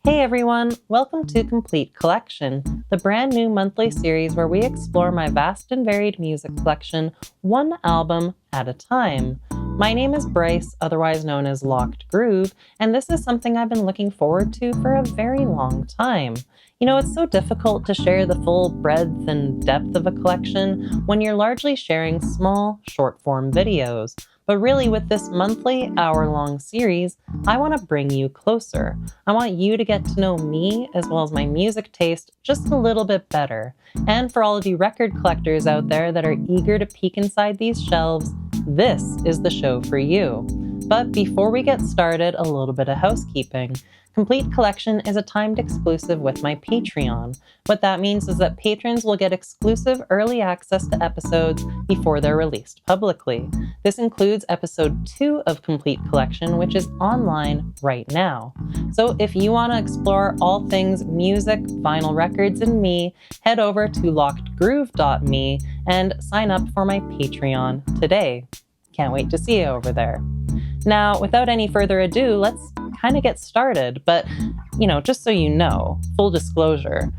Hey everyone, welcome to Complete Collection, the brand new monthly series where we explore my vast and varied music collection, one album at a time. My name is Bryce, otherwise known as Locked Groove, and this is something I've been looking forward to for a very long time. You know, it's so difficult to share the full breadth and depth of a collection when you're largely sharing small, short-form videos. But really, with this monthly, hour-long series, I want to bring you closer. I want you to get to know me as well as my music taste just a little bit better. And for all of you record collectors out there that are eager to peek inside these shelves, this is the show for you. But before we get started, a little bit of housekeeping. Complete Collection is a timed exclusive with my Patreon. What that means is that patrons will get exclusive early access to episodes before they're released publicly. This includes episode 2 of Complete Collection, which is online right now. So if you want to explore all things music, vinyl records, and me, head over to lockedgroove.me and sign up for my Patreon today. Can't wait to see you over there. Now, without any further ado, let's kind of get started. But, just so you know, full disclosure,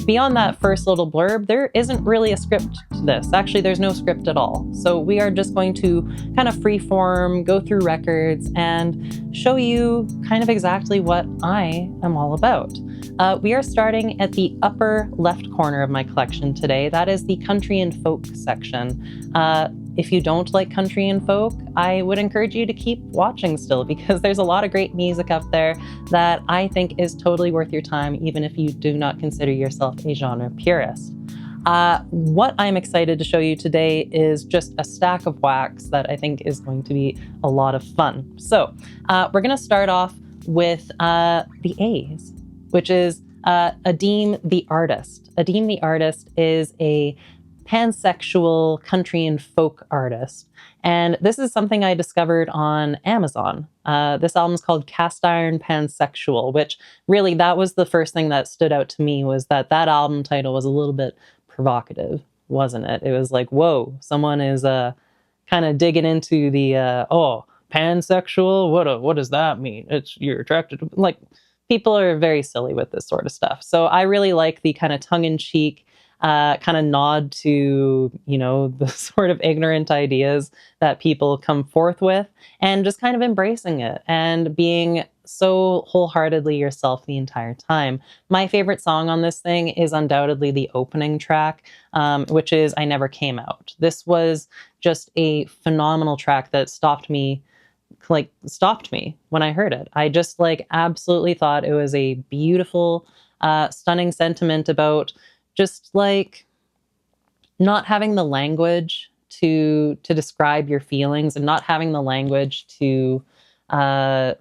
beyond that first little blurb, there isn't really a script to this. Actually, there's no script at all. So we are just going to kind of freeform, go through records, and show you kind of exactly what I am all about. We are starting at the upper left corner of my collection today. That is the country and folk section. If you don't like country and folk, I would encourage you to keep watching still, because there's a lot of great music up there that I think is totally worth your time, even if you do not consider yourself a genre purist. What I'm excited to show you today is just a stack of wax that I think is going to be a lot of fun. So we're going to start off with the A's, which is Adeem the Artist. Adeem the Artist is a pansexual country and folk artist. And this is something I discovered on Amazon. This album is called Cast Iron Pansexual, which really, that was the first thing that stood out to me, was that album title was a little bit provocative, wasn't it? It was like, whoa, someone is kind of digging into the, pansexual? What does that mean? You're attracted to, like, people are very silly with this sort of stuff. So I really like the kind of tongue-in-cheek kind of nod to, the sort of ignorant ideas that people come forth with, and just kind of embracing it and being so wholeheartedly yourself the entire time. My favorite song on this thing is undoubtedly the opening track, which is I Never Came Out. This was just a phenomenal track that stopped me when I heard it. I just absolutely thought it was a beautiful, stunning sentiment about just not having the language to describe your feelings, and not having the language to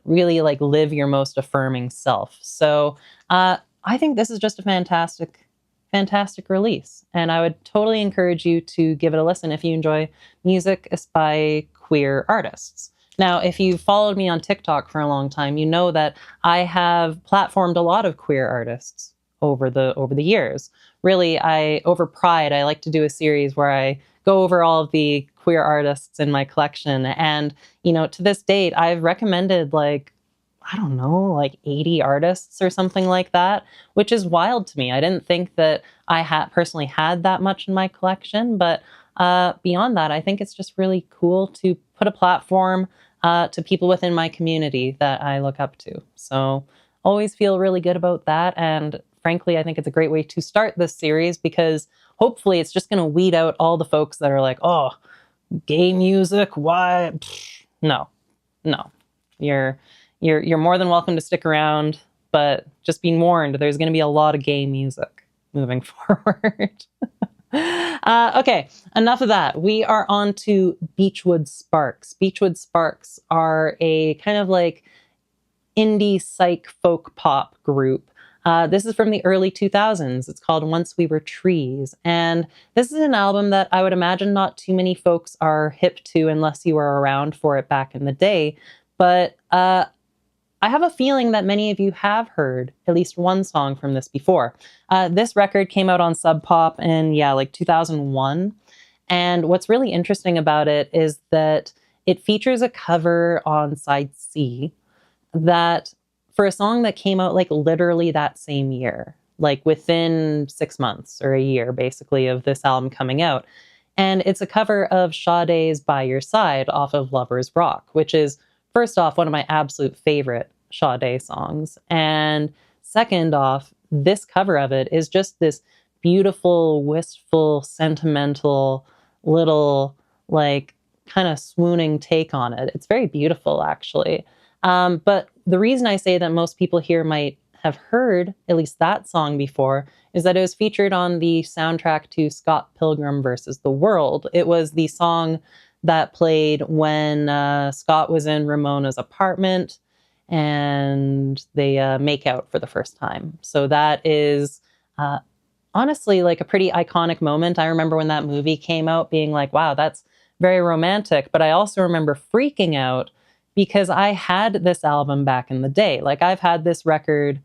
really live your most affirming self. So I think this is just a fantastic release, and I would totally encourage you to give it a listen if you enjoy music by queer artists. Now, if you've followed me on TikTok for a long time, you know that I have platformed a lot of queer artists over the years. Really, over Pride, I like to do a series where I go over all of the queer artists in my collection. And, to this date, I've recommended 80 artists or something like that, which is wild to me. I didn't think that I personally had that much in my collection. But beyond that, I think it's just really cool to put a platform to people within my community that I look up to. So always feel really good about that. And frankly, I think it's a great way to start this series, because hopefully it's just going to weed out all the folks that are like, oh, gay music, why? No. You're more than welcome to stick around, but just be warned, there's going to be a lot of gay music moving forward. Okay, enough of that. We are on to Beechwood Sparks. Beechwood Sparks are a kind of indie psych folk pop group. This is from the early 2000s. It's called Once We Were Trees. And this is an album that I would imagine not too many folks are hip to unless you were around for it back in the day. But I have a feeling that many of you have heard at least one song from this before. This record came out on Sub Pop in, 2001. And what's really interesting about it is that it features a cover on side C that for a song that came out like literally that same year, like within 6 months or a year, basically, of this album coming out. And it's a cover of Sade's By Your Side off of Lovers Rock, which is, first off, one of my absolute favorite Sade songs. And second off, this cover of it is just this beautiful, wistful, sentimental, little, like, kind of swooning take on it. It's very beautiful, actually. But the reason I say that most people here might have heard at least that song before is that it was featured on the soundtrack to Scott Pilgrim versus the World. It was the song that played when Scott was in Ramona's apartment and they make out for the first time. So that is honestly like a pretty iconic moment. I remember when that movie came out being like, wow, that's very romantic. But I also remember freaking out because I had this album back in the day. Like, I've had this record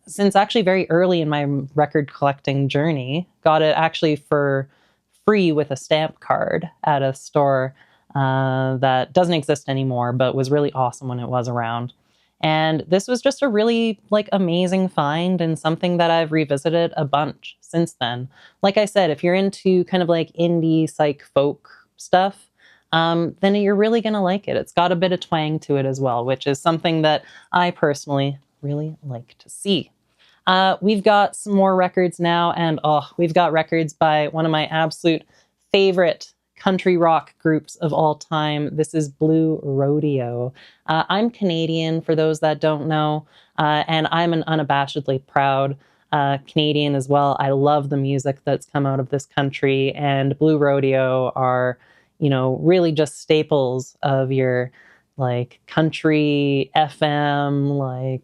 since actually very early in my record collecting journey. Got it actually for free with a stamp card at a store that doesn't exist anymore, but was really awesome when it was around. And this was just a really like amazing find and something that I've revisited a bunch since then. Like I said, if you're into kind of like indie psych folk stuff, then you're really going to like it. It's got a bit of twang to it as well, which is something that I personally really like to see. We've got some more records now, and we've got records by one of my absolute favorite country rock groups of all time. This is Blue Rodeo. I'm Canadian, for those that don't know, and I'm an unabashedly proud Canadian as well. I love the music that's come out of this country, and Blue Rodeo are, really just staples of your like country FM, like,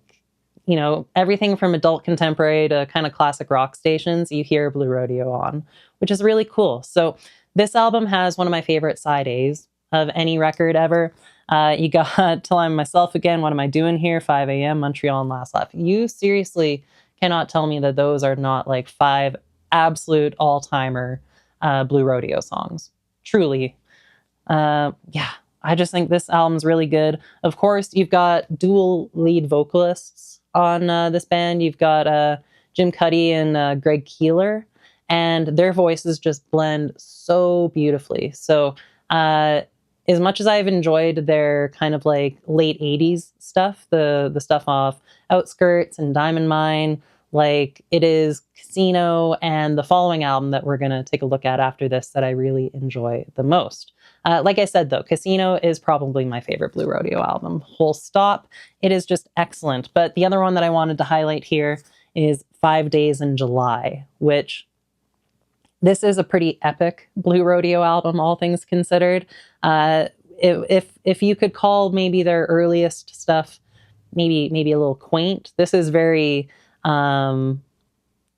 everything from adult contemporary to kind of classic rock stations, you hear Blue Rodeo on, which is really cool. So this album has one of my favorite side A's of any record ever. You got Till I'm Myself Again, What Am I Doing Here, 5 a.m., Montreal, and Last Laugh. You seriously cannot tell me that those are not like 5 absolute all-timer Blue Rodeo songs. Truly. I just think this album's really good. Of course, you've got dual lead vocalists on this band. You've got Jim Cuddy and Greg Keeler, and their voices just blend so beautifully. So as much as I've enjoyed their kind of like late 80s stuff, the stuff off Outskirts and Diamond Mine, like it is Casino and the following album that we're going to take a look at after this that I really enjoy the most. Like I said, though, Casino is probably my favorite Blue Rodeo album. Full stop. It is just excellent. But the other one that I wanted to highlight here is 5 Days in July, which this is a pretty epic Blue Rodeo album, all things considered. If you could call maybe their earliest stuff maybe a little quaint, this is very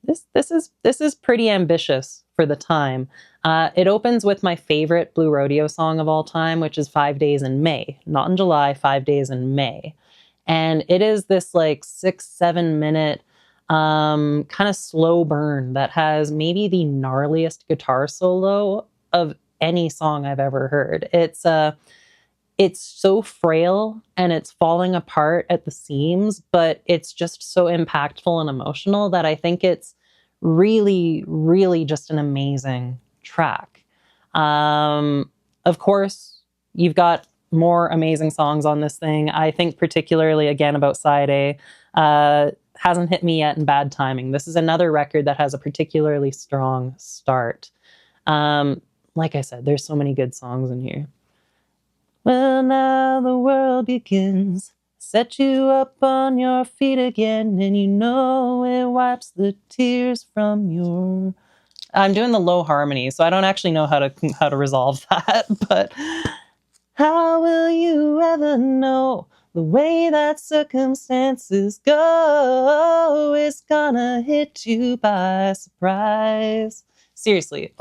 this is pretty ambitious for the time. It opens with my favorite Blue Rodeo song of all time, which is 5 Days in May. Not in July, 5 Days in May. And it is this like 6-7 minute kind of slow burn that has maybe the gnarliest guitar solo of any song I've ever heard. It's so frail and it's falling apart at the seams, but it's just so impactful and emotional that I think it's really, really just an amazing track. Of course, you've got more amazing songs on this thing. I think particularly, again, about Side A, Hasn't Hit Me Yet and Bad Timing. This is another record that has a particularly strong start. Like I said, there's so many good songs in here. Well, now the world begins, set you up on your feet again, and you know it wipes the tears from your... I'm doing the low harmony, so I don't actually know how to resolve that, but how will you ever know the way that circumstances go is gonna hit you by surprise. Seriously,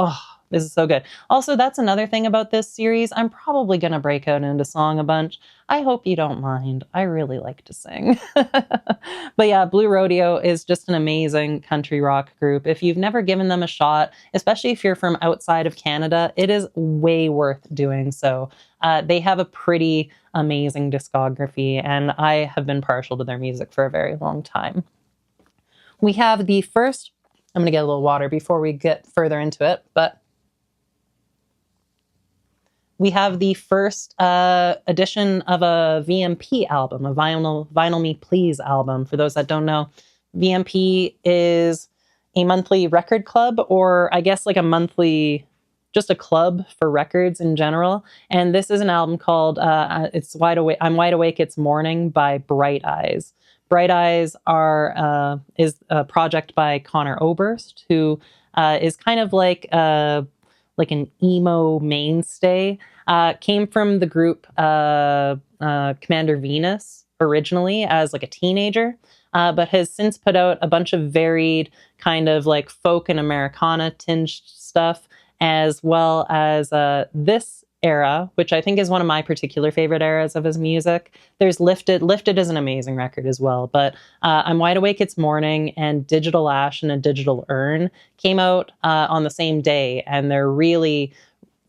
This is so good. Also, that's another thing about this series. I'm probably going to break out into song a bunch. I hope you don't mind. I really like to sing. But yeah, Blue Rodeo is just an amazing country rock group. If you've never given them a shot, especially if you're from outside of Canada, it is way worth doing so. They have a pretty amazing discography, and I have been partial to their music for a very long time. We have the first, I'm going to get a little water before we get further into it, but we have the first edition of a VMP album, a Vinyl Me Please album. For those that don't know, VMP is a monthly record club, or I guess like a monthly, just a club for records in general. And this is an album called "It's Wide Awake." I'm Wide Awake. It's Morning by Bright Eyes. Bright Eyes is a project by Connor Oberst, who is kind of like an emo mainstay. Came from the group Commander Venus originally as like a teenager, but has since put out a bunch of varied kind of like folk and Americana tinged stuff, as well as this era, which I think is one of my particular favorite eras of his music. There's Lifted. Lifted is an amazing record as well, but I'm Wide Awake, It's Morning, and Digital Ash and a Digital Urn came out on the same day, and they're really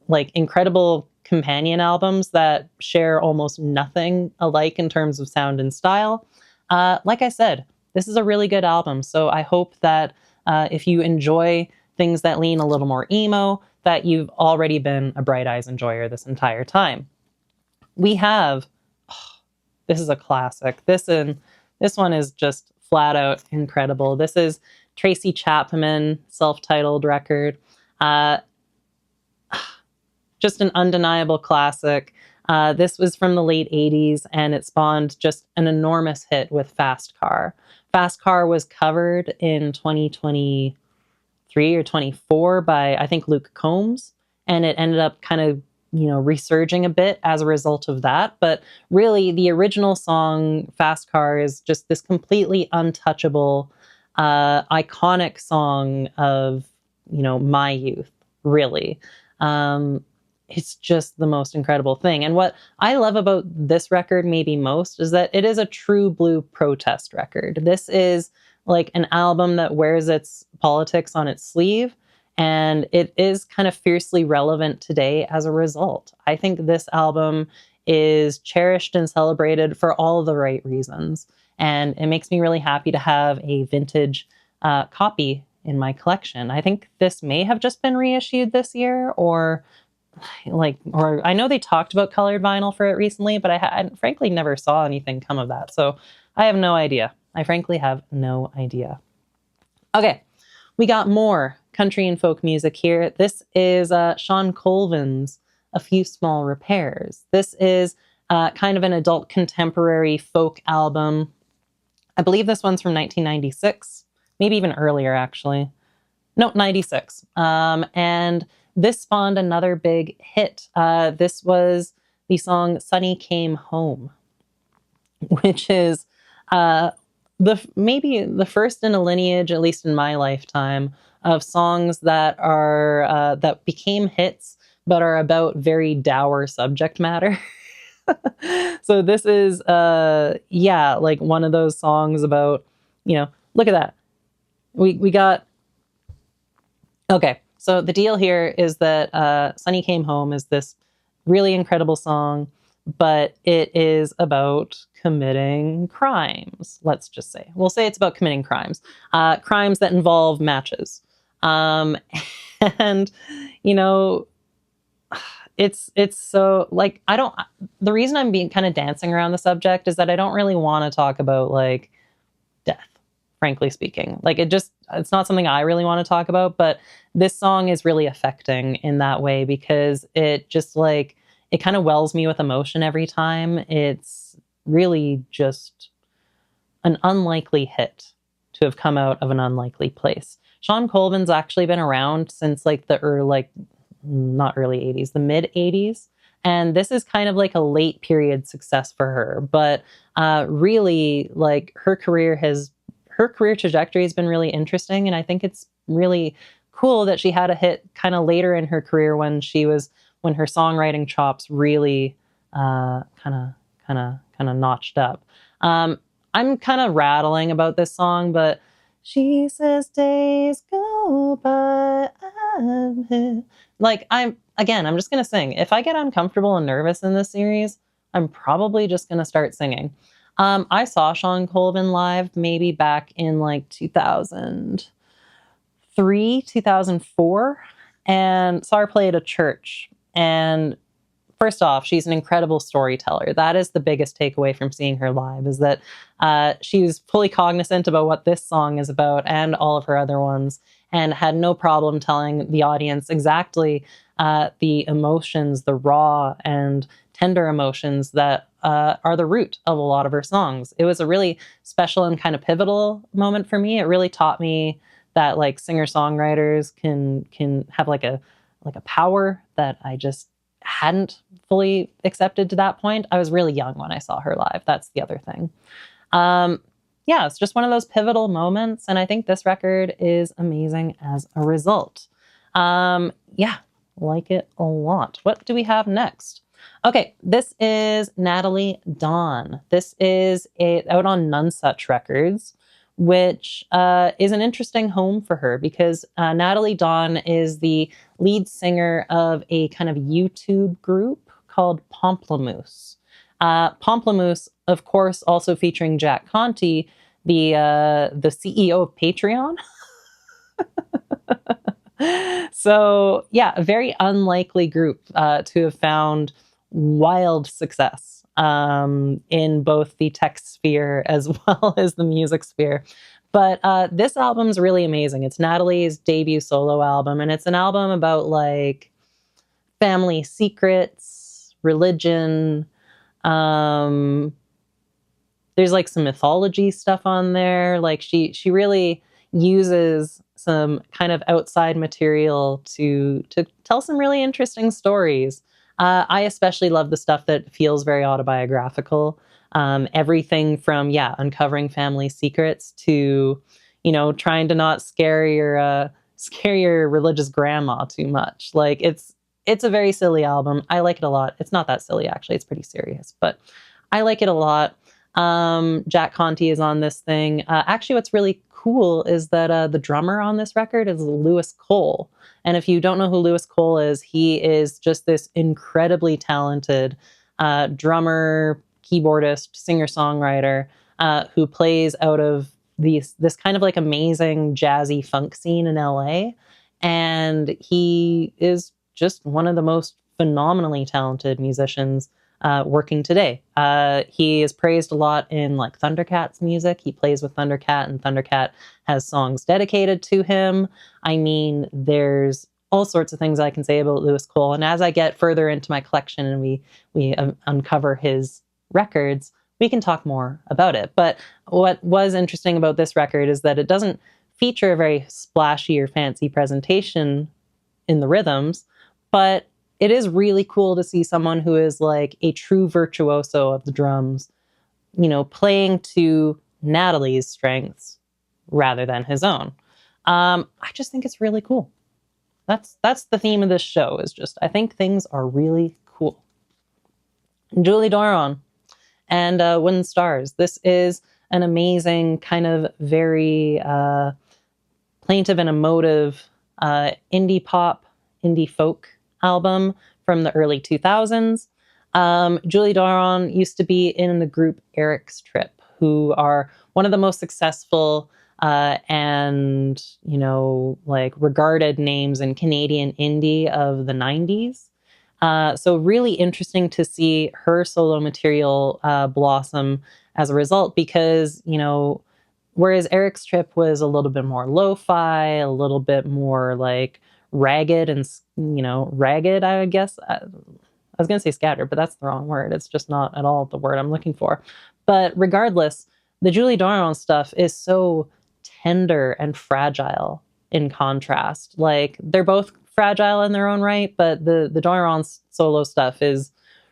like incredible companion albums that share almost nothing alike in terms of sound and style. Like I said, this is a really good album, so I hope that if you enjoy things that lean a little more emo, that you've already been a Bright Eyes enjoyer this entire time. We have, this is a classic. This one is just flat out incredible. This is Tracy Chapman, self-titled record. Just an undeniable classic. This was from the late 80s, and it spawned just an enormous hit with Fast Car. Fast Car was covered in 2023 or 24 by, I think, Luke Combs, and it ended up kind of, resurging a bit as a result of that. But really, the original song, Fast Car, is just this completely untouchable, iconic song of, my youth, really. It's just the most incredible thing. And what I love about this record maybe most is that it is a true blue protest record. This is like an album that wears its politics on its sleeve, and it is kind of fiercely relevant today as a result. I think this album is cherished and celebrated for all the right reasons, and it makes me really happy to have a vintage copy in my collection. I think this may have just been reissued this year, or I know they talked about colored vinyl for it recently, but I frankly never saw anything come of that. So I have no idea. I frankly have no idea. Okay, we got more country and folk music here. This is Shawn Colvin's A Few Small Repairs. This is kind of an adult contemporary folk album. I believe this one's from 1996, maybe even earlier, actually. No, 96. And this spawned another big hit. This was the song Sunny Came Home, which is maybe the first in a lineage, at least in my lifetime, of songs that are that became hits but are about very dour subject matter. So this is like one of those songs about, look at that. We got, okay. So the deal here is that Sunny Came Home is this really incredible song, but it is about committing crimes. Let's just say. We'll say it's about committing crimes. Crimes that involve matches. And, it's so, like, the reason I'm being kind of dancing around the subject is that I don't really want to talk about, like, death, frankly speaking. Like, it's not something I really want to talk about, but this song is really affecting in that way because it just, like, it kind of wells me with emotion every time. It's really just an unlikely hit to have come out of an unlikely place. Shawn Colvin's actually been around since like not early 80s, the mid 80s. And this is kind of like a late period success for her. But really, like, her career trajectory has been really interesting. And I think it's really cool that she had a hit kind of later in her career when her songwriting chops really kind of notched up. I'm kind of rattling about this song, but she says days go by. I'm just going to sing. If I get uncomfortable and nervous in this series, I'm probably just going to start singing. I saw Sean Colvin live maybe back in like 2003, 2004, and saw her play at a church. And first off, she's an incredible storyteller. That is the biggest takeaway from seeing her live, is that she's fully cognizant about what this song is about and all of her other ones, and had no problem telling the audience exactly the emotions, the raw and tender emotions that are the root of a lot of her songs. It was a really special and kind of pivotal moment for me. It really taught me that like singer-songwriters can have like a power that I just hadn't fully accepted to that point. I was really young when I saw her live. That's the other thing. Yeah, it's just one of those pivotal moments, and I think this record is amazing as a result. Yeah, like it a lot. What do we have next? Okay, this is Natalie Dawn. This is out on None Such Records, which is an interesting home for her because Natalie Dawn is the lead singer of a kind of YouTube group called Pomplamoose. Pomplamoose, of course, also featuring Jack Conte, the CEO of Patreon. So yeah, a very unlikely group to have found wild success in both the tech sphere as well as the music sphere. But this album's really amazing. It's Natalie's debut solo album, and it's an album about like family secrets, religion. There's like some mythology stuff on there. Like she really uses some kind of outside material to tell some really interesting stories. I especially love the stuff that feels very autobiographical. Everything from, uncovering family secrets to, trying to not scare your religious grandma too much. Like it's a very silly album. I like it a lot. It's not that silly, actually. It's pretty serious, but I like it a lot. Jack Conte is on this thing. Actually, what's really cool is that the drummer on this record is Lewis Cole. And if you don't know who Lewis Cole is, he is just this incredibly talented drummer, keyboardist, singer-songwriter who plays out of this kind of like amazing jazzy funk scene in LA. And he is just one of the most phenomenally talented musicians working today. He is praised a lot in like Thundercat's music. He plays with Thundercat, and Thundercat has songs dedicated to him. I mean, there's all sorts of things I can say about Lewis Cole. And as I get further into my collection and we uncover his records, we can talk more about it. But what was interesting about this record is that it doesn't feature a very splashy or fancy presentation in the rhythms, but it is really cool to see someone who is like a true virtuoso of the drums, playing to Natalie's strengths rather than his own. I just think it's really cool. That's the theme of this show, is just, I think things are really cool. Julie Doiron and Wooden Stars. This is an amazing kind of very plaintive and emotive indie pop, indie folk album from the early 2000s. Julie Doiron used to be in the group Eric's Trip, who are one of the most successful and regarded names in Canadian indie of the 90s. So really interesting to see her solo material blossom as a result, because whereas Eric's Trip was a little bit more lo-fi, a little bit more like ragged and, ragged, I guess. I was going to say scattered, but that's the wrong word. It's just not at all the word I'm looking for. But regardless, the Julie Doiron stuff is so tender and fragile in contrast. Like, they're both fragile in their own right, but the Doiron solo stuff is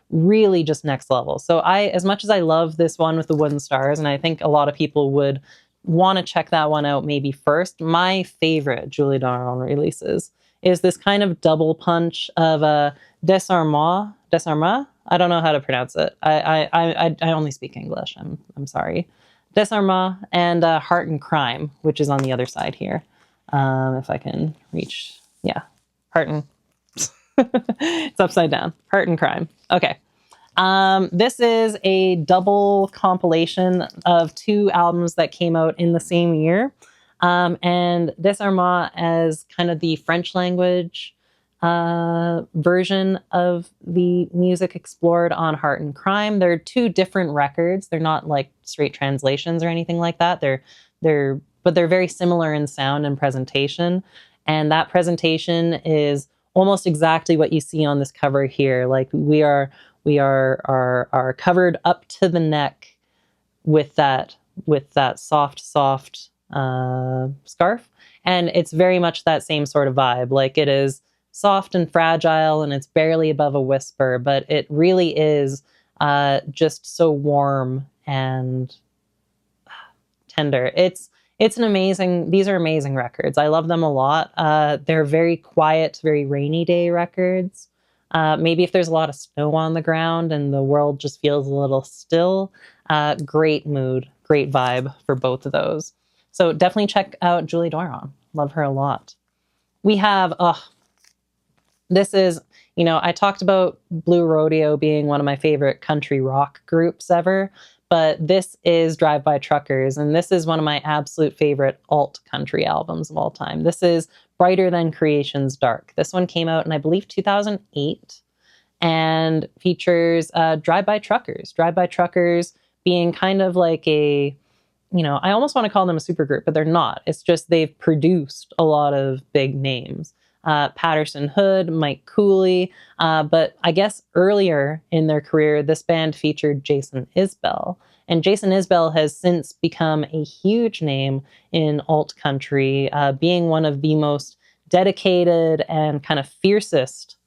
really just next level. So as much as I love this one with the Wooden Stars, and I think a lot of people would want to check that one out maybe first. My favorite Julie Doiron releases is this kind of double punch of a Desarma. I don't know how to pronounce it. I only speak English. I'm sorry. Desarma and Heart and Crime, which is on the other side here. If I can reach, yeah, Heart and it's upside down. Heart and Crime. Okay. This is a double compilation of 2 albums that came out in the same year. And Desarma as kind of the French language version of the music explored on Heart and Crime. They're 2 different records. They're not like straight translations or anything like that. But they're very similar in sound and presentation. And that presentation is almost exactly what you see on this cover here. Like we are covered up to the neck with that soft scarf, and it's very much that same sort of vibe. Like it is soft and fragile, and it's barely above a whisper, but it really is just so warm and tender. These are amazing records. I love them a lot. They're very quiet, very rainy day records. Maybe if there's a lot of snow on the ground and the world just feels a little still, great mood, great vibe for both of those. So definitely check out Julie Doiron. Love her a lot. We have, this is, I talked about Blue Rodeo being one of my favorite country rock groups ever, but this is Drive By Truckers, and this is one of my absolute favorite alt country albums of all time. This is Brighter Than Creation's Dark. This one came out in, I believe, 2008, and features Drive By Truckers. Drive By Truckers being kind of like I almost want to call them a supergroup, but they're not. It's just they've produced a lot of big names. Patterson Hood, Mike Cooley, but I guess earlier in their career, this band featured Jason Isbell. And Jason Isbell has since become a huge name in alt country, being one of the most dedicated and kind of fiercest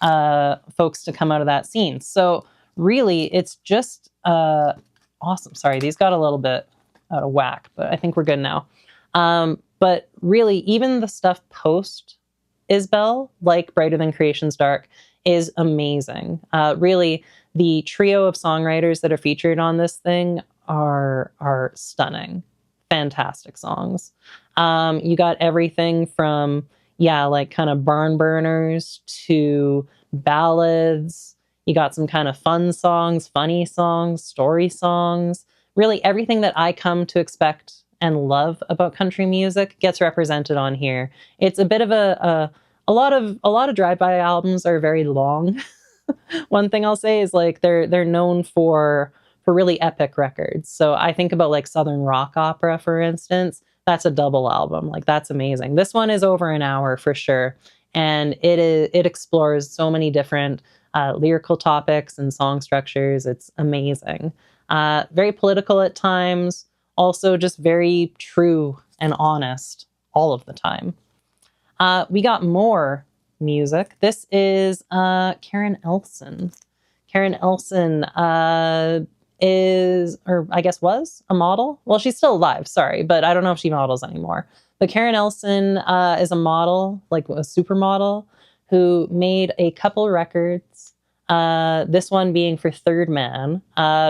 folks to come out of that scene. So really, it's just awesome. Sorry, these got a little bit out of whack, but I think we're good now. But really, even the stuff post Isbell, like Brighter Than Creation's Dark, is amazing. Really, the trio of songwriters that are featured on this thing are stunning. Fantastic songs. You got everything from, like kind of barn burners to ballads. You got some kind of fun songs, funny songs, story songs. Really, everything that I come to expect and love about country music gets represented on here. It's a bit of a lot of drive-by albums are very long. One thing I'll say is like they're known for really epic records. So I think about like Southern Rock Opera, for instance. That's a double album. Like that's amazing. This one is over an hour for sure, and it explores so many different lyrical topics and song structures. It's amazing. Very political at times. Also just very true and honest all of the time. We got more music. This is Karen Elson. Karen Elson is, or I guess was, a model. Well, she's still alive, sorry, but I don't know if she models anymore. But Karen Elson is a model, like a supermodel, who made a couple records. This one being for Third Man,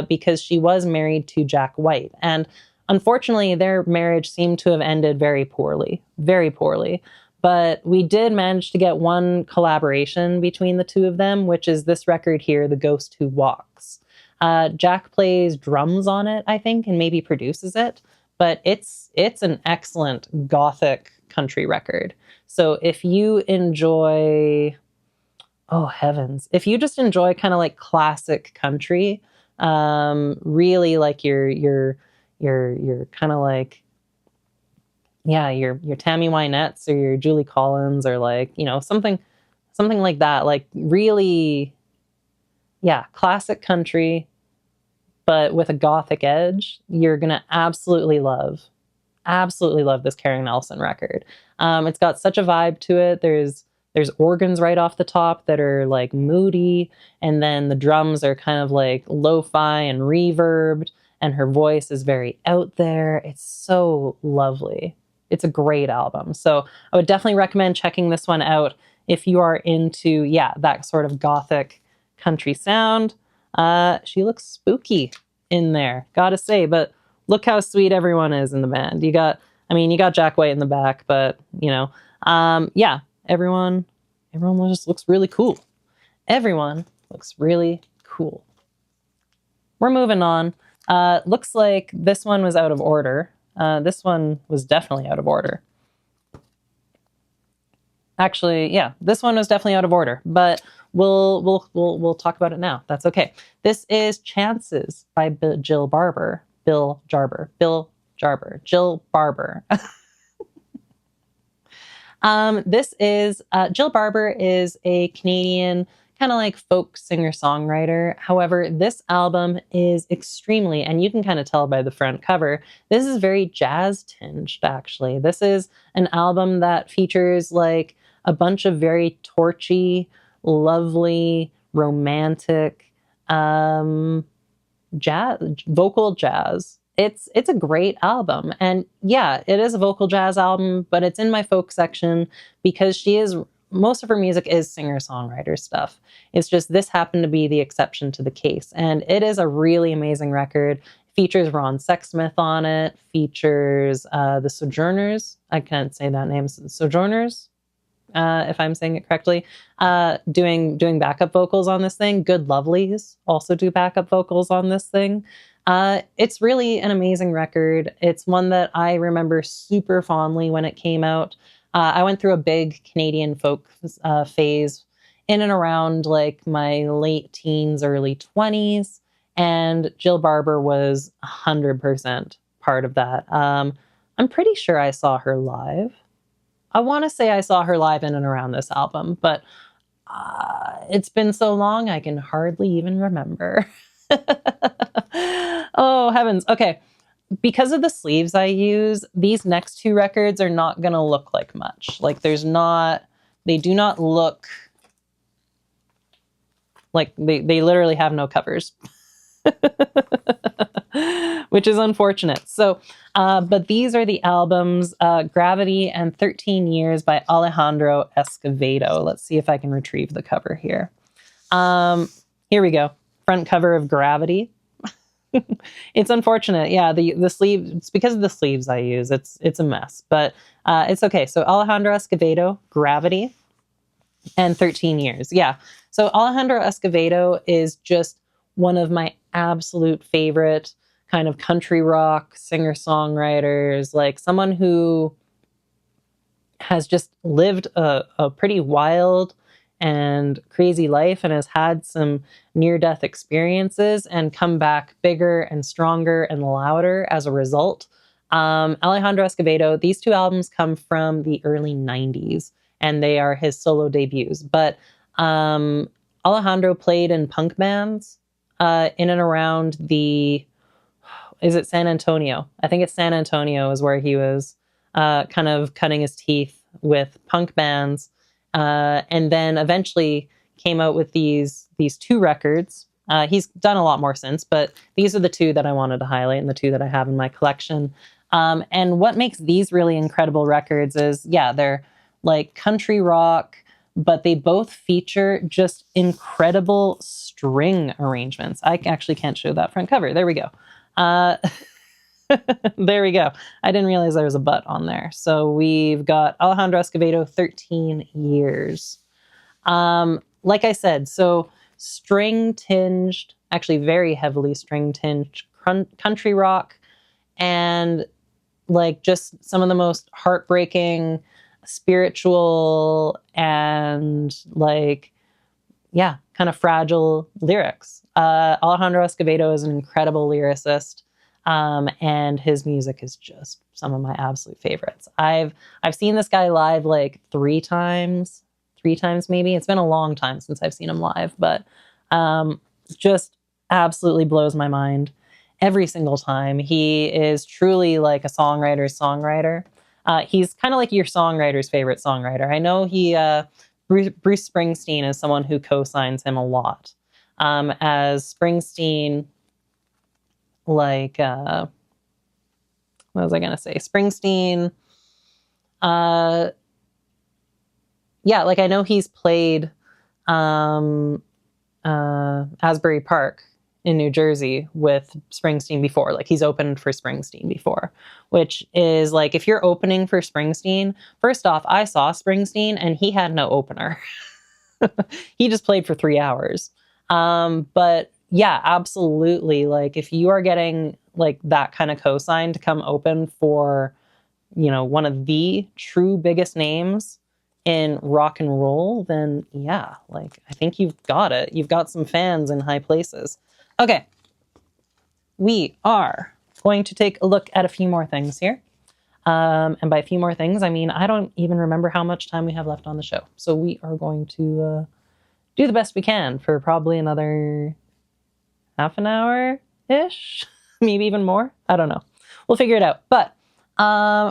because she was married to Jack White. And unfortunately, their marriage seemed to have ended very poorly, very poorly. But we did manage to get one collaboration between the two of them, which is this record here, The Ghost Who Walks. Jack plays drums on it, I think, and maybe produces it. But it's an excellent gothic country record. So if you enjoy, oh heavens, if you just enjoy kind of like classic country, really like your kind of like, your Tammy Wynette's or your Julie Collins or like, something like that. Like really, classic country, but with a gothic edge. You're going to absolutely love this Karen Elson record. It's got such a vibe to it. There's organs right off the top that are like moody. And then the drums are kind of like lo-fi and reverbed. and her voice is very out there. It's so lovely. It's a great album. So I would definitely recommend checking this one out if you are into, that sort of gothic country sound. She looks spooky in there, gotta say, but look how sweet everyone is in the band. You got Jack White in the back, but everyone just looks really cool. Everyone looks really cool. We're moving on. Looks like this one was out of order. This one was definitely out of order. Actually, this one was definitely out of order, but we'll talk about it now. That's okay. This is Chances by Jill Barber. Jill Barber. This is Jill Barber is a Canadian kind of like folk singer-songwriter. However, this album is extremely, and you can kind of tell by the front cover, this is very jazz tinged, actually. This is an album that features like a bunch of very torchy, lovely, romantic vocal jazz. It's a great album. And it is a vocal jazz album, but it's in my folk section because most of her music is singer-songwriter stuff. It's just this happened to be the exception to the case. And it is a really amazing record. Features Ron Sexsmith on it, features the Sojourners. I can't say that name. Sojourners, if I'm saying it correctly, doing backup vocals on this thing. Good Lovelies also do backup vocals on this thing. It's really an amazing record. It's one that I remember super fondly when it came out. I went through a big Canadian folk phase in and around like my late teens, early 20s, and Jill Barber was 100% part of that. I'm pretty sure I saw her live. I want to say I saw her live in and around this album, but it's been so long I can hardly even remember. Oh, heavens. Okay. Because of the sleeves I use, these next two records are not going to look like much. Like they do not look like they literally have no covers, which is unfortunate. So, but these are the albums, Gravity and 13 Years by Alejandro Escovedo. Let's see if I can retrieve the cover here. Here we go. Front cover of Gravity. It's unfortunate. Yeah, the sleeve, it's because of the sleeves I use. It's a mess, but it's okay. So Alejandro Escovedo, Gravity, and 13 Years. Yeah. So Alejandro Escovedo is just one of my absolute favorite kind of country rock singer-songwriters, like someone who has just lived a pretty wild and crazy life and has had some near-death experiences and come back bigger and stronger and louder as a result. Alejandro Escovedo, these two albums come from the early 90s and they are his solo debuts. But Alejandro played in punk bands in and around is it San Antonio? I think it's San Antonio is where he was kind of cutting his teeth with punk bands. And then eventually came out with these two records. He's done a lot more since, but these are the two that I wanted to highlight and the two that I have in my collection. And what makes these really incredible records is, they're like country rock, but they both feature just incredible string arrangements. I actually can't show that front cover. There we go. There we go. I didn't realize there was a but on there. So we've got Alejandro Escovedo, 13 Years. Like I said, so string-tinged, actually very heavily string-tinged country rock, and like just some of the most heartbreaking, spiritual, and like, kind of fragile lyrics. Alejandro Escovedo is an incredible lyricist. And his music is just some of my absolute favorites. I've seen this guy live like three times maybe. It's been a long time since I've seen him live, but just absolutely blows my mind every single time. He is truly like a songwriter's songwriter. He's kind of like your songwriter's favorite songwriter. I know Bruce Springsteen is someone who co-signs him a lot. As Springsteen like, what was I going to say? Springsteen. Yeah, like I know he's played Asbury Park in New Jersey with Springsteen before. Like he's opened for Springsteen before, which is like, if you're opening for Springsteen, first off, I saw Springsteen and he had no opener. He just played for 3 hours. But yeah, absolutely. Like if you are getting like that kind of cosign to come open for, one of the true biggest names in rock and roll, then yeah, like I think you've got it. You've got some fans in high places. Okay. We are going to take a look at a few more things here. And by a few more things, I mean, I don't even remember how much time we have left on the show. So we are going to do the best we can for probably another half an hour-ish, maybe even more. I don't know. We'll figure it out. But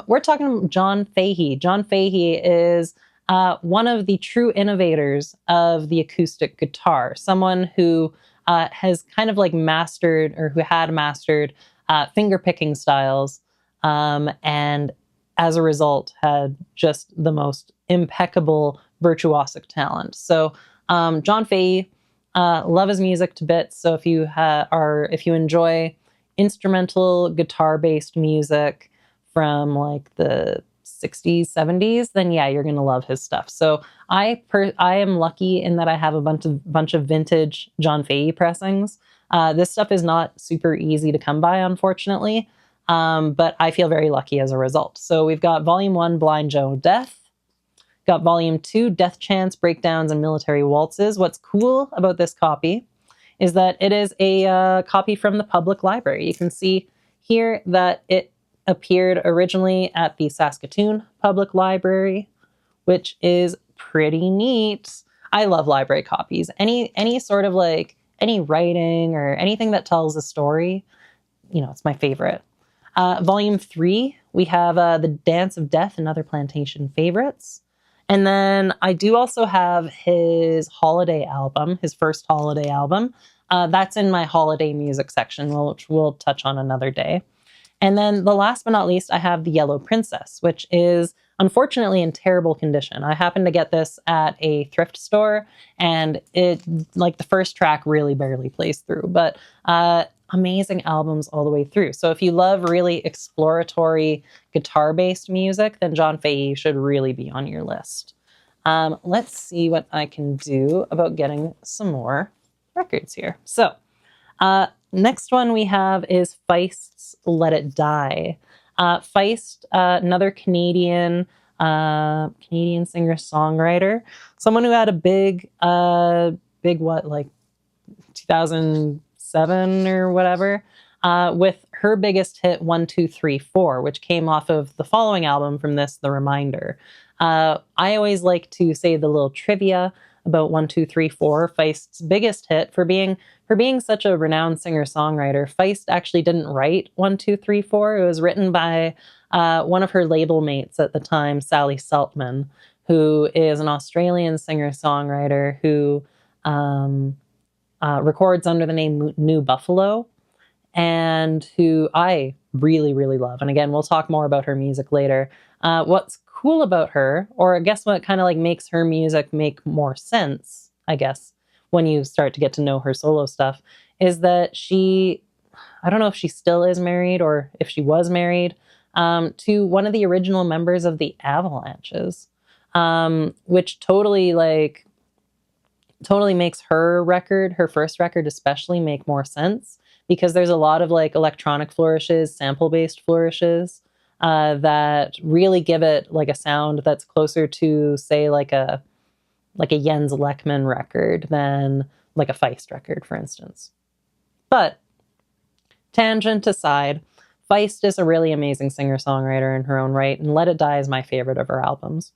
we're talking John Fahey. John Fahey is one of the true innovators of the acoustic guitar, someone who has kind of like mastered, or who had mastered finger picking styles, and as a result had just the most impeccable virtuosic talent. So John Fahey, love his music to bits. So if you enjoy instrumental guitar-based music from like the 60s, 70s, then yeah, you're going to love his stuff. So I am lucky in that I have a bunch of vintage John Fahey pressings. This stuff is not super easy to come by, unfortunately, but I feel very lucky as a result. So we've got Volume 1, Blind Joe Death. Got Volume 2, Death Chants, Breakdowns, and Military Waltzes. What's cool about this copy is that it is a copy from the public library. You can see here that it appeared originally at the Saskatoon Public Library, which is pretty neat. I love library copies. Any sort of like, any writing or anything that tells a story, it's my favorite. Volume 3, we have The Dance of Death and Other Plantation Favorites. And then I do also have his holiday album, his first holiday album. That's in my holiday music section, which we'll touch on another day. And then the last but not least, I have The Yellow Princess, which is unfortunately in terrible condition. I happened to get this at a thrift store, and it, like, the first track really barely plays through, but amazing albums all the way through. So if you love really exploratory guitar-based music, then John Fahey should really be on your list. Let's see what I can do about getting some more records here. So next one we have is Feist's Let It Die. Feist, another Canadian singer-songwriter, someone who had a big 2007 or whatever, with her biggest hit 1, 2, 3, 4, which came off of the following album from this, The Reminder. I always like to say the little trivia about 1, 2, 3, 4, Feist's biggest hit. For being such a renowned singer-songwriter, Feist actually didn't write 1, 2, 3, 4. It was written by one of her label mates at the time, Sally Seltman, who is an Australian singer-songwriter who records under the name New Buffalo, and who I really, really love. And again, we'll talk more about her music later. What's cool about her, or I guess what kind of like makes her music make more sense, I guess, when you start to get to know her solo stuff, is that I don't know if she still is married or if she was married, to one of the original members of the Avalanches, which totally makes her record, her first record especially, make more sense, because there's a lot of like electronic flourishes, sample-based flourishes, that really give it like a sound that's closer to, say, like a Jens Lekman record than like a Feist record, for instance. But tangent aside, Feist is a really amazing singer-songwriter in her own right, and Let It Die is my favorite of her albums.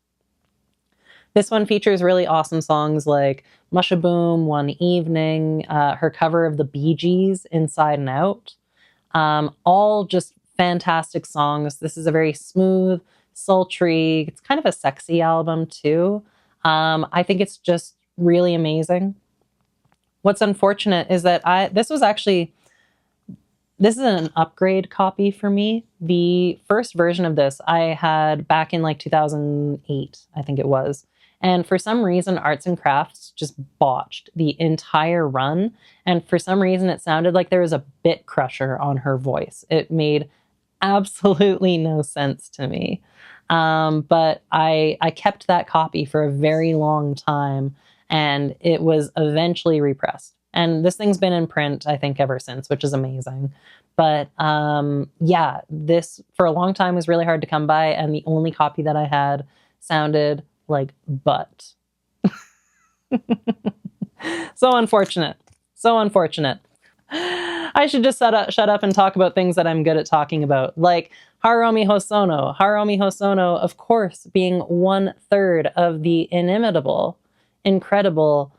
This one features really awesome songs like Mushaboom, One Evening, her cover of the Bee Gees, Inside and Out. All just fantastic songs. This is a very smooth, sultry, it's kind of a sexy album too. I think it's just really amazing. What's unfortunate is that this was actually This is an upgrade copy for me. The first version of this I had back in like 2008, I think it was. And for some reason, Arts and Crafts just botched the entire run. And for some reason, it sounded like there was a bit crusher on her voice. It made absolutely no sense to me. But I kept that copy for a very long time, and it was eventually repressed. And this thing's been in print, I think, ever since, which is amazing. But yeah, this for a long time was really hard to come by, and the only copy that I had sounded like butt. So unfortunate. So unfortunate. I should just shut up and talk about things that I'm good at talking about, like Haruomi Hosono. Haruomi Hosono, of course, being 1/3 of the inimitable, incredible,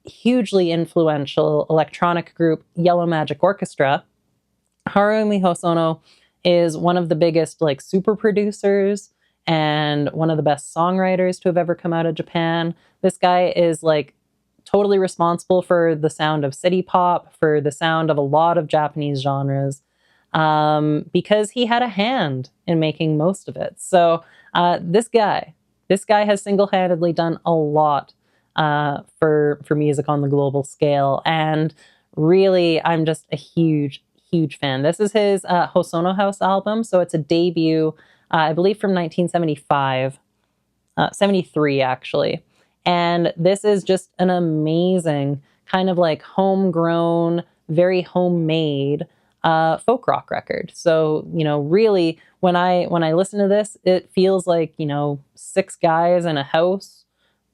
hugely influential electronic group Yellow Magic Orchestra. Haruomi Hosono is one of the biggest like super producers and one of the best songwriters to have ever come out of Japan. This guy is like totally responsible for the sound of city pop, for the sound of a lot of Japanese genres, because he had a hand in making most of it. So this guy has single-handedly done a lot for music on the global scale, and really, I'm just a huge fan. This is his Hosono House album, so it's a debut, I believe, from 1975, 73 actually. And this is just an amazing kind of like homegrown, very homemade folk rock record. So, you know, really when I listen to this, it feels like, you know, 6 guys in a house,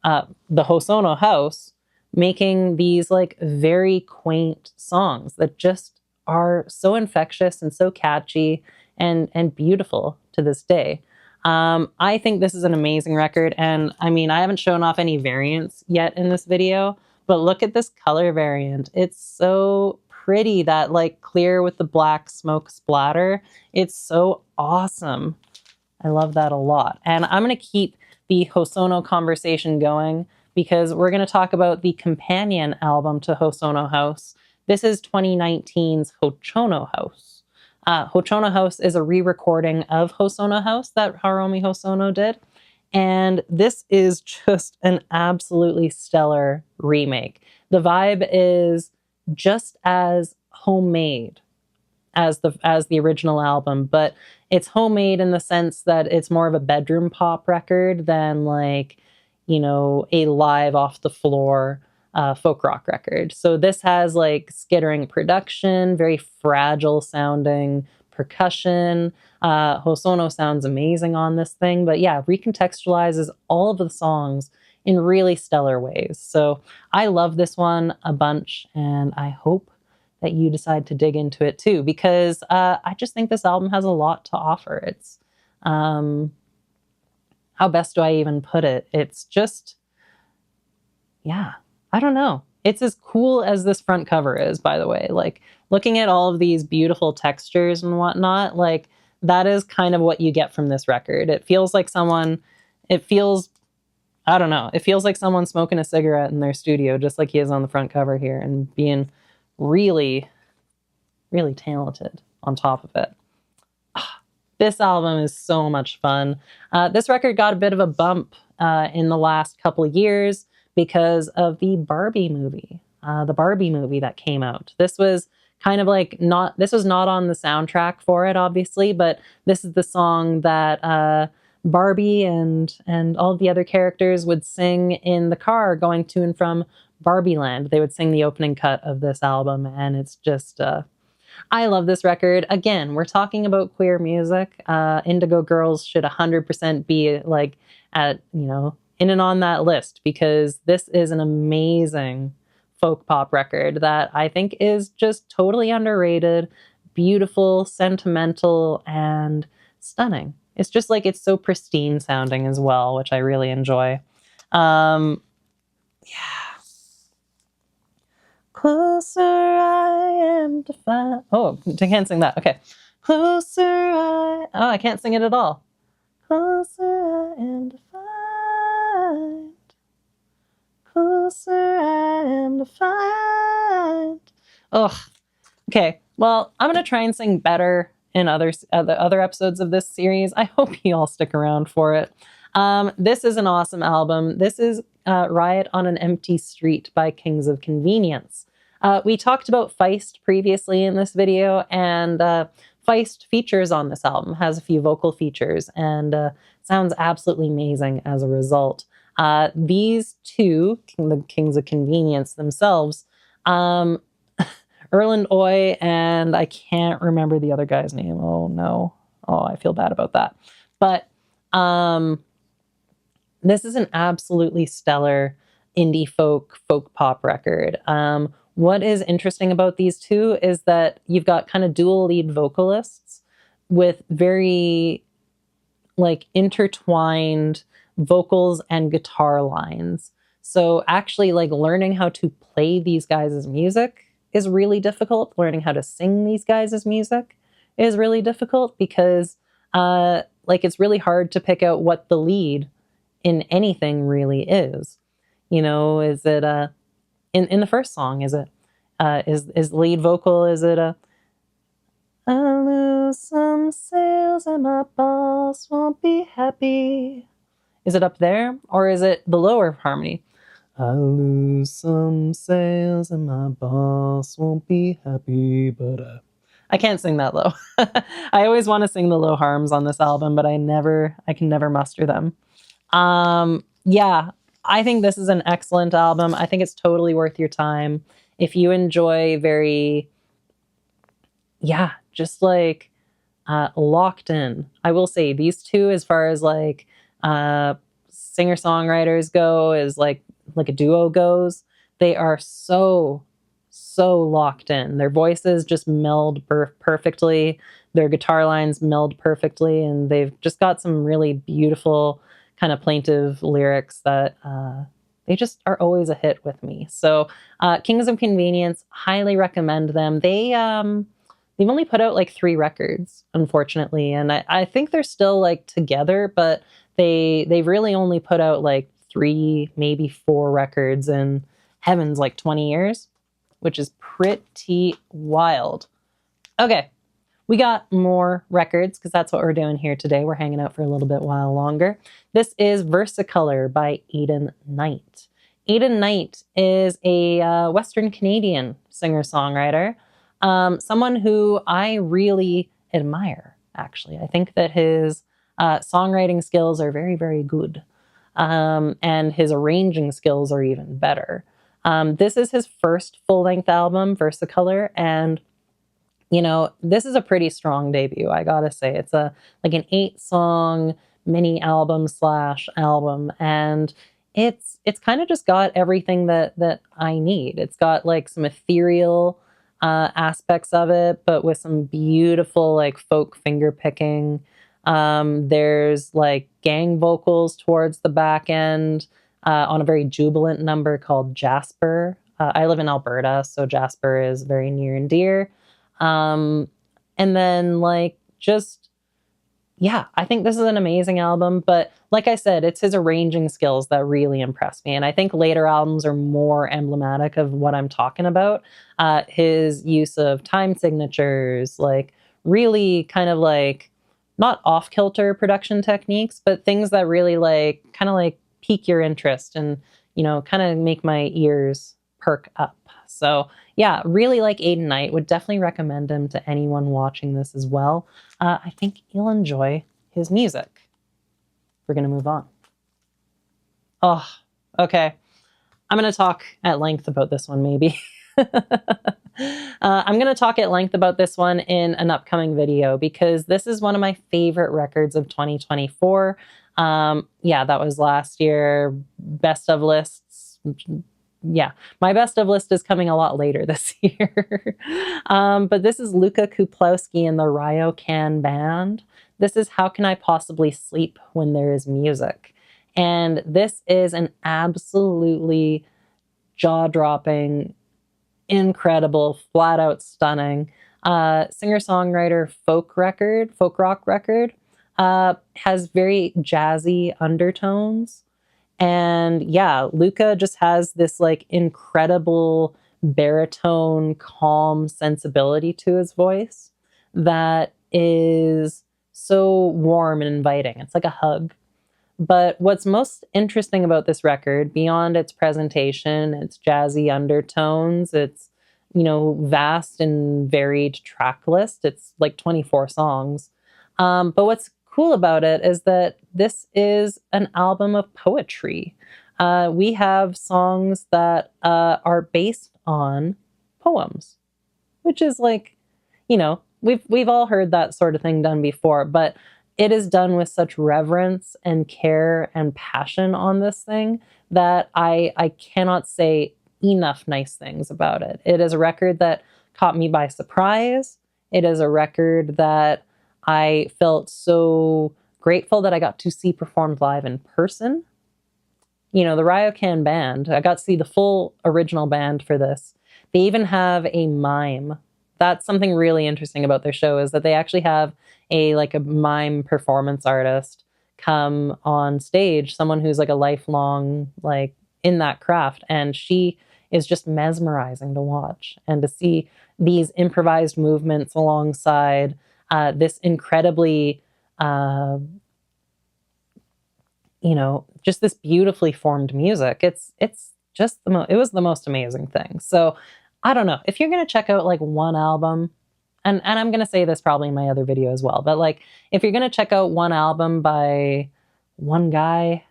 the Hosono house, making these like very quaint songs that just are so infectious and so catchy and beautiful to this day. I think this is an amazing record, and I mean, I haven't shown off any variants yet in this video, but look at this color variant. It's so pretty, that like clear with the black smoke splatter. It's so awesome. I love that a lot. And I'm going to keep the Hosono conversation going because we're going to talk about the companion album to Hosono House. This is 2019's Hochono House. Hochono House is a re-recording of Hosono House that Haruomi Hosono did. And this is just an absolutely stellar remake. The vibe is just as homemade as the original album, but it's homemade in the sense that it's more of a bedroom pop record than like, you know, a live off the floor folk rock record. So this has like skittering production, very fragile sounding percussion. Hosono sounds amazing on this thing, but yeah, recontextualizes all of the songs in really stellar ways. So I love this one a bunch, and I hope that you decide to dig into it too, because I just think this album has a lot to offer. It's, how best do I even put it? It's just, yeah, I don't know. It's as cool as this front cover is, by the way. Like, looking at all of these beautiful textures and whatnot, like, that is kind of what you get from this record. It feels like I don't know, it feels like someone smoking a cigarette in their studio, just like he is on the front cover here, and being really, really talented on top of it. This album is so much fun. This record got a bit of a bump in the last couple of years because of the Barbie movie that came out. This was kind of like this was not on the soundtrack for it, obviously, but this is the song that Barbie and all of the other characters would sing in the car going to and from Barbie Land. They would sing the opening cut of this album, and it's just, I love this record. Again, we're talking about queer music. Indigo Girls should 100% be like at, you know, in and on that list, because this is an amazing folk pop record that I think is just totally underrated, beautiful, sentimental, and stunning. It's just like, it's so pristine sounding as well, which I really enjoy. Yeah. Closer I am to find. Oh, I can't sing that. Okay. Closer I. Oh, I can't sing it at all. Closer I am to find. Closer I am to find. Ugh. Okay. Well, I'm going to try and sing better in other episodes of this series. I hope you all stick around for it. This is an awesome album. This is Riot on an Empty Street by Kings of Convenience. We talked about Feist previously in this video, and Feist features on this album, has a few vocal features, and sounds absolutely amazing as a result. These two, the Kings of Convenience themselves, Erland Oy, and I can't remember the other guy's name. Oh, no. Oh, I feel bad about that. But this is an absolutely stellar indie folk pop record. What is interesting about these two is that you've got kind of dual lead vocalists with very like intertwined vocals and guitar lines. So actually like learning how to play these guys' music is really difficult. Learning how to sing these guys' music is really difficult because like it's really hard to pick out what the lead in anything really is. You know, is it in the first song, is it is lead vocal, is it I lose some sales and my boss won't be happy? Is it up there, or is it the lower harmony? I lose some sales and my boss won't be happy, but I can't sing that low. I always want to sing the low harms on this album, but I can never muster them. Yeah, I think this is an excellent album. I think it's totally worth your time. If you enjoy just like locked in. I will say these two, as far as like singer-songwriters go, is like a duo goes, they are so locked in. Their voices just meld perfectly. Their guitar lines meld perfectly, and they've just got some really beautiful kind of plaintive lyrics that they just are always a hit with me. So Kings of Convenience, highly recommend them. They've only put out like 3 records, unfortunately, and I think they're still like together, but they've really only put out like 3, maybe 4 records in heavens, like 20 years, which is pretty wild. Okay, we got more records because that's what we're doing here today. We're hanging out for a little bit while longer. This is Versicolor by Aidan Knight. Aidan Knight is a Western Canadian singer-songwriter, someone who I really admire, actually. I think that his songwriting skills are very, very good, and his arranging skills are even better. This is his first full-length album, Versicolor, and you know, this is a pretty strong debut, I gotta say. It's like an 8-song mini album / album, and it's kind of just got everything that I need. It's got like some ethereal aspects of it, but with some beautiful like folk finger picking. There's like gang vocals towards the back end on a very jubilant number called Jasper. I live in Alberta, so Jasper is very near and dear. And then like, just, yeah, I think this is an amazing album, but like I said, it's his arranging skills that really impress me. And I think later albums are more emblematic of what I'm talking about. His use of time signatures, like really kind of like not off-kilter production techniques, but things that really like kind of like pique your interest and, you know, kind of make my ears perk up. So yeah, really like Aidan Knight. Would definitely recommend him to anyone watching this as well. I think you'll enjoy his music. We're going to move on. Oh, okay. I'm going to talk at length about this one, maybe. I'm going to talk at length about this one in an upcoming video because this is one of my favorite records of 2024. Yeah, that was last year. Best of lists. Yeah, my best of list is coming a lot later this year. But this is Luka Kuplowski and the Ryokan Band. This is How Can I Possibly Sleep When There Is Music? And this is an absolutely jaw-dropping, incredible, flat-out stunning singer-songwriter folk rock record. Has very jazzy undertones. And yeah, Luka just has this like incredible baritone, calm sensibility to his voice that is so warm and inviting. It's like a hug. But what's most interesting about this record, beyond its presentation, its jazzy undertones, its, vast and varied track list, it's like 24 songs. But what's cool about it is that this is an album of poetry. We have songs that are based on poems, which is like, we've all heard that sort of thing done before, but it is done with such reverence and care and passion on this thing that I cannot say enough nice things about it. It is a record that caught me by surprise. It is a record that I felt so grateful that I got to see performed live in person. The Ryokan band, I got to see the full original band for this. They even have a mime. That's something really interesting about their show, is that they actually have a mime performance artist come on stage, someone who's like a lifelong, in that craft. And she is just mesmerizing to watch and to see these improvised movements alongside this incredibly, just this beautifully formed music. It's just it was the most amazing thing. So I don't know if you're going to check out one album, and I'm going to say this probably in my other video as well, but if you're going to check out one album by one guy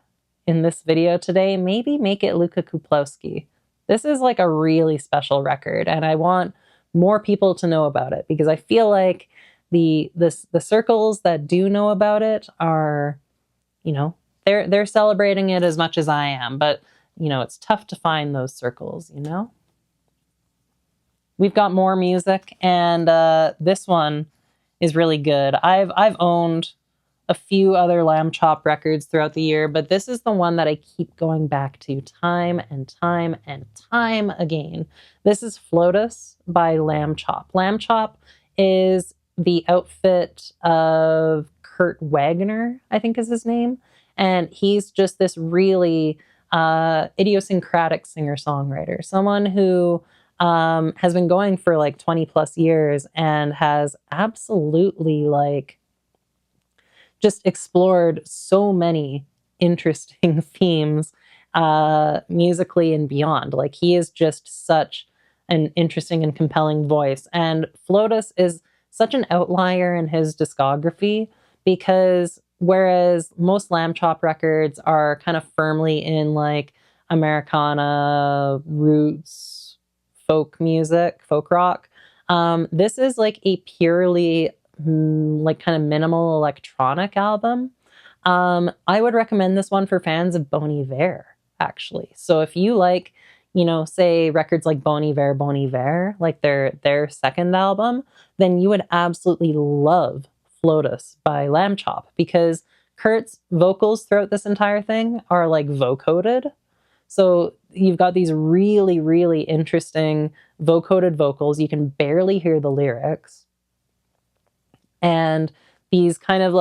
in this video today, maybe make it Luka Kuplowski. This is a really special record, and I want more people to know about it, because I feel like the circles that do know about it are, they're celebrating it as much as I am, but it's tough to find those circles, We've got more music, and this one is really good. I've owned a few other Lamb Chop records throughout the year, but this is the one that I keep going back to time and time and time again. This is Flotus by Lamb Chop. Lamb Chop is the outfit of Kurt Wagner, I think is his name, and he's just this really idiosyncratic singer-songwriter, someone who has been going for 20 plus years and has absolutely just explored so many interesting themes musically and beyond. He is just such an interesting and compelling voice. And Flotus is such an outlier in his discography, because whereas most Lamb Chop records are kind of firmly in Americana roots, folk music, folk rock. This is a purely kind of minimal electronic album. I would recommend this one for fans of Bon Iver, actually. So if you say records like Bon Iver, their second album, then you would absolutely love Flotus by Lamb Chop, because Kurt's vocals throughout this entire thing are vocoded. So you've got these really, really interesting vocoded vocals. You can barely hear the lyrics. And these kind of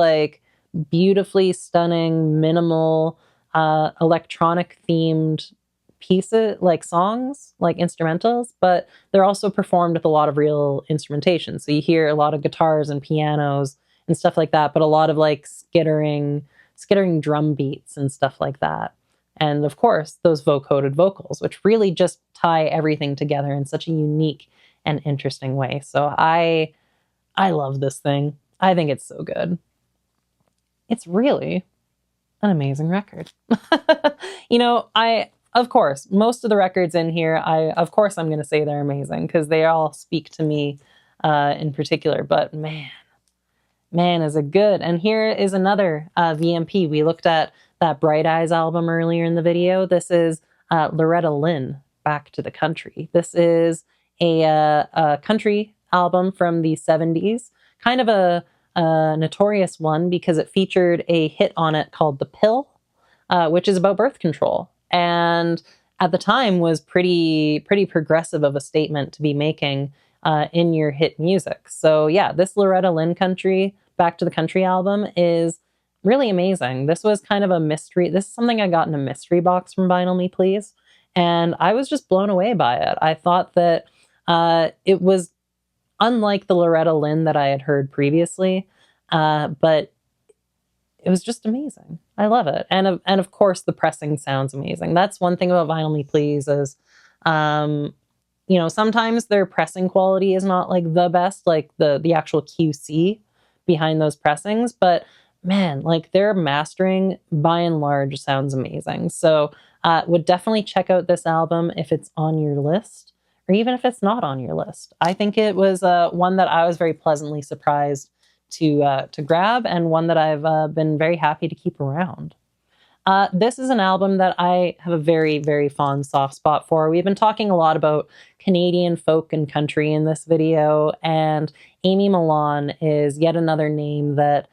beautifully stunning, minimal, electronic themed pieces, songs, instrumentals, but they're also performed with a lot of real instrumentation. So you hear a lot of guitars and pianos and stuff like that, but a lot of skittering drum beats and stuff like that. And of course, those vocoded vocals, which really just tie everything together in such a unique and interesting way. So I love this thing. I think it's so good. It's really an amazing record. Of course, most of the records in here, I'm going to say they're amazing, because they all speak to me in particular. But man, is it good. And here is another VMP. We looked at that Bright Eyes album earlier in the video. This is Loretta Lynn, Back to the Country. This is a country album from the 70s, kind of a notorious one because it featured a hit on it called The Pill, which is about birth control. And at the time was pretty progressive of a statement to be making in your hit music. So yeah, this Loretta Lynn country, Back to the Country album is really amazing. This was kind of a mystery. This is something I got in a mystery box from Vinyl Me Please. And I was just blown away by it. I thought that it was unlike the Loretta Lynn that I had heard previously, but it was just amazing. I love it. And of course, the pressing sounds amazing. That's one thing about Vinyl Me Please is, sometimes their pressing quality is not like the best, like the actual QC behind those pressings, but man, like their mastering by and large sounds amazing. So would definitely check out this album if it's on your list, or even if it's not on your list. I think it was one that I was very pleasantly surprised to grab, and one that I've been very happy to keep around. This is an album that I have a very, very fond soft spot for. We've been talking a lot about Canadian folk and country in this video, and Amy Millan is yet another name that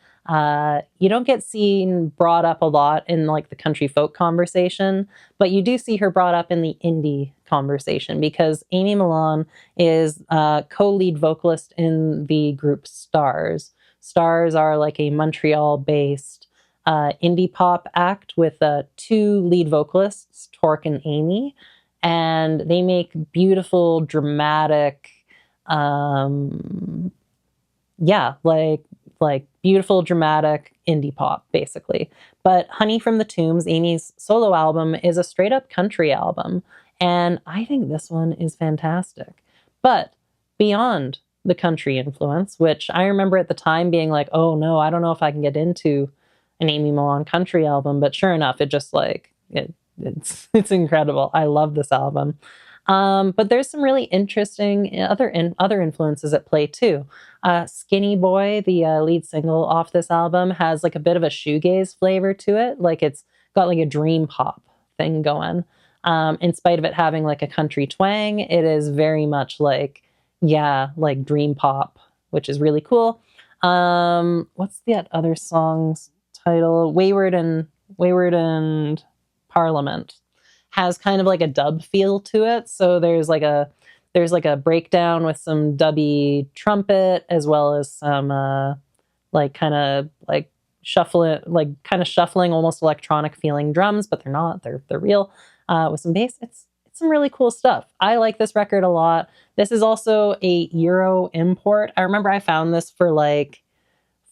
you don't get seen brought up a lot in like the country folk conversation, but you do see her brought up in the indie conversation because Amy Millan is co-lead vocalist in the group Stars. Stars are like a Montreal-based indie pop act with two lead vocalists, Torque and Amy, and they make beautiful, dramatic, like beautiful, dramatic indie pop, basically. But Honey from the Tombs, Amy's solo album, is a straight up country album, and I think this one is fantastic. But beyond the country influence, which I remember at the time being like, oh no, I don't know if I can get into an Amy Millan country album, but sure enough, it just like it's incredible. I love this album. But there's some really interesting other influences at play too. Skinny Boy, the lead single off this album, has like a bit of a shoegaze flavor to it. Like it's got like a dream pop thing going. In spite of it having like a country twang, it is very much like dream pop, which is really cool. What's that other song's title? Wayward and Parliament has kind of like a dub feel to it. So there's like a breakdown with some dubby trumpet, as well as some shuffling, almost electronic feeling drums, but they're not. They're real, with some bass. It's some really cool stuff. I like this record a lot. This is also a Euro import. I remember I found this for like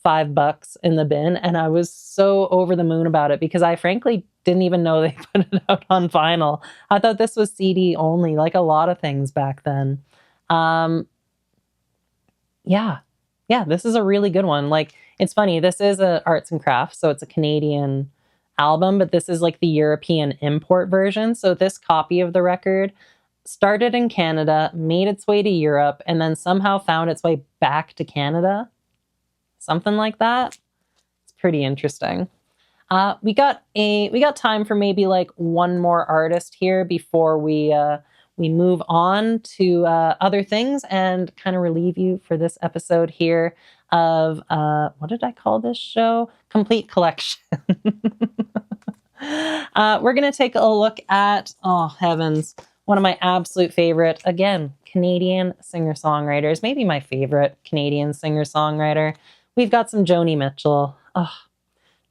$5 in the bin, and I was so over the moon about it because I frankly didn't even know they put it out on vinyl. I thought this was CD only, like a lot of things back then. This is a really good one. Like, it's funny, this is a arts and crafts, so it's a Canadian album, but this is like the European import version. So this copy of the record started in Canada, made its way to Europe, and then somehow found its way back to Canada. Something like that. It's pretty interesting. We got time for maybe like one more artist here before we move on to other things and kind of relieve you for this episode here of what did I call this show? Complete Collection. We're gonna take a look at, oh heavens, one of my absolute favorite, again, Canadian singer-songwriters, maybe my favorite Canadian singer-songwriter. We've got some Joni Mitchell. Oh,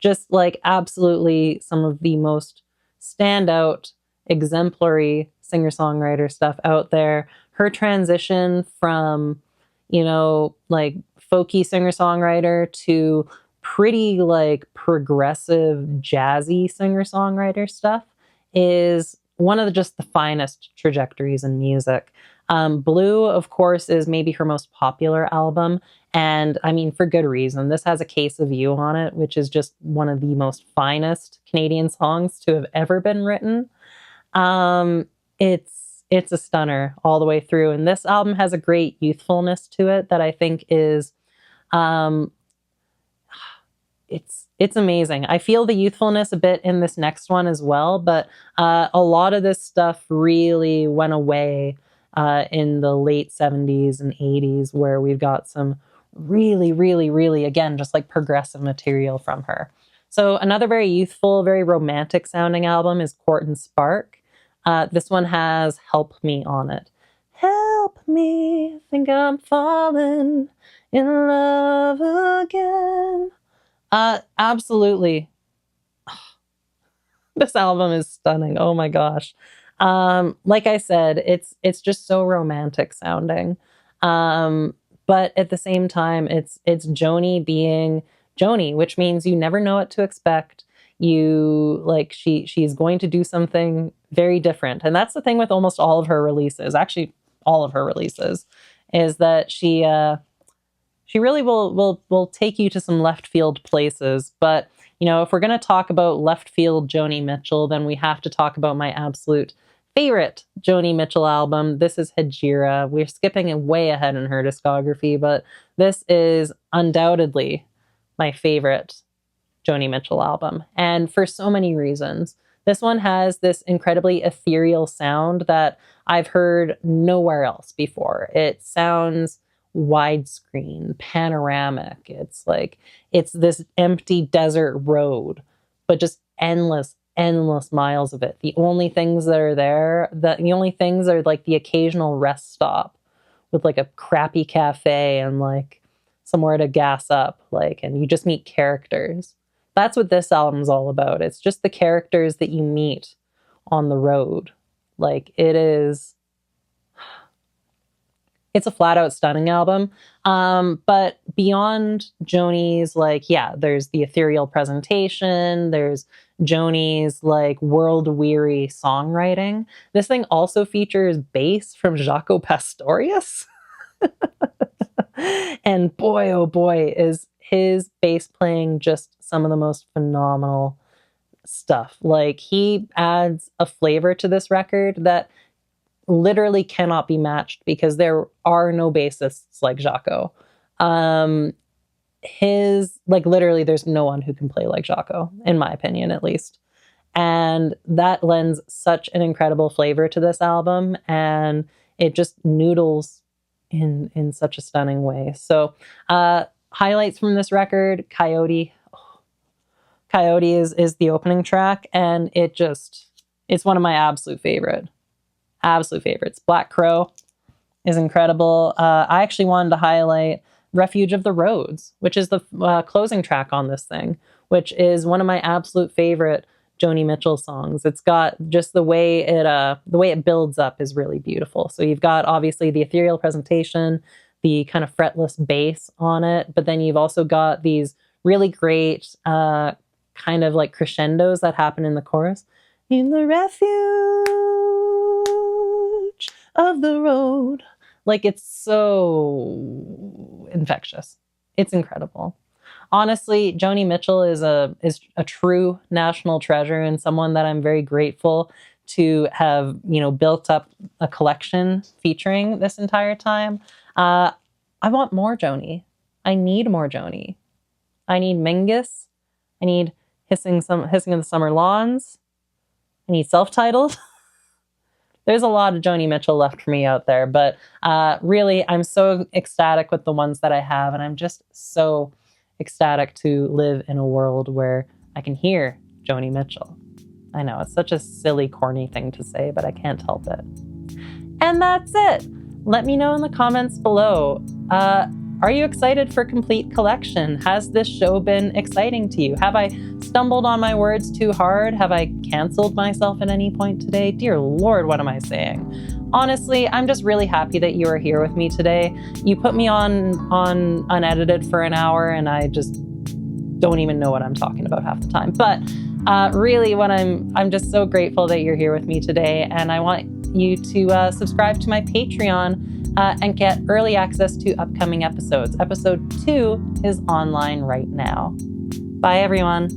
just like absolutely some of the most standout, exemplary singer-songwriter stuff out there. Her transition from, like folky singer-songwriter to pretty like progressive, jazzy singer-songwriter stuff is one of just the finest trajectories in music. Blue, of course, is maybe her most popular album. And I mean, for good reason. This has A Case of You on it, which is just one of the most finest Canadian songs to have ever been written. It's a stunner all the way through. And this album has a great youthfulness to it that I think is, it's amazing. I feel the youthfulness a bit in this next one as well, but a lot of this stuff really went away in the late 70s and 80s, where we've got some really, really, really, again, just like progressive material from her. So another very youthful, very romantic sounding album is Court and Spark. This one has Help Me on it. Help me, think I'm falling in love again. Absolutely. This album is stunning. Oh my gosh. Like I said, it's just so romantic sounding. But at the same time, it's Joni being Joni, which means you never know what to expect. She's going to do something very different. And that's the thing with almost all of her releases, actually all of her releases, is that she really will take you to some left field places. But, if we're going to talk about left field Joni Mitchell, then we have to talk about my absolute favorite Joni Mitchell album. This is Hejira. We're skipping way ahead in her discography, but this is undoubtedly my favorite Joni Mitchell album. And for so many reasons. This one has this incredibly ethereal sound that I've heard nowhere else before. It sounds widescreen, panoramic. It's this empty desert road, but just endless miles of it. The only things that are there, the only things are like the occasional rest stop with like a crappy cafe and like somewhere to gas up, and you just meet characters. That's what this album's all about. It's just the characters that you meet on the road. It's a flat out stunning album. But beyond Joni's, there's the ethereal presentation, there's Joni's world weary songwriting. This thing also features bass from Jaco Pastorius. And boy, oh boy, is his bass playing just some of the most phenomenal stuff. He adds a flavor to this record that literally cannot be matched because there are no bassists like Jaco. Literally there's no one who can play like Jaco, in my opinion, at least. And that lends such an incredible flavor to this album, and it just noodles in such a stunning way. So, highlights from this record, Coyote. Coyote is the opening track, and it's one of my absolute favorites. Black Crow is incredible. I actually wanted to highlight Refuge of the Roads, which is the closing track on this thing, which is one of my absolute favorite Joni Mitchell songs. It's got just the way it builds up is really beautiful. So you've got obviously the ethereal presentation, the kind of fretless bass on it, but then you've also got these really great kind of like crescendos that happen in the chorus. In the refuge of the road. It's so infectious. It's incredible. Honestly, Joni Mitchell is a true national treasure, and someone that I'm very grateful to have, built up a collection featuring this entire time. I want more Joni. I need more Joni. I need Mingus. I need Hissing in the Summer Lawns. I need Self-Titled. There's a lot of Joni Mitchell left for me out there, but really, I'm so ecstatic with the ones that I have, and I'm just so ecstatic to live in a world where I can hear Joni Mitchell. I know, it's such a silly, corny thing to say, but I can't help it. And that's it. Let me know in the comments below. Are you excited for Complete Collection? Has this show been exciting to you? Have I stumbled on my words too hard? Have I canceled myself at any point today? Dear Lord, what am I saying? Honestly, I'm just really happy that you are here with me today. You put me on unedited for an hour, and I just don't even know what I'm talking about half the time. But really, I'm just so grateful that you're here with me today, and I want you to subscribe to my Patreon and get early access to upcoming episodes. Episode 2 is online right now. Bye, everyone.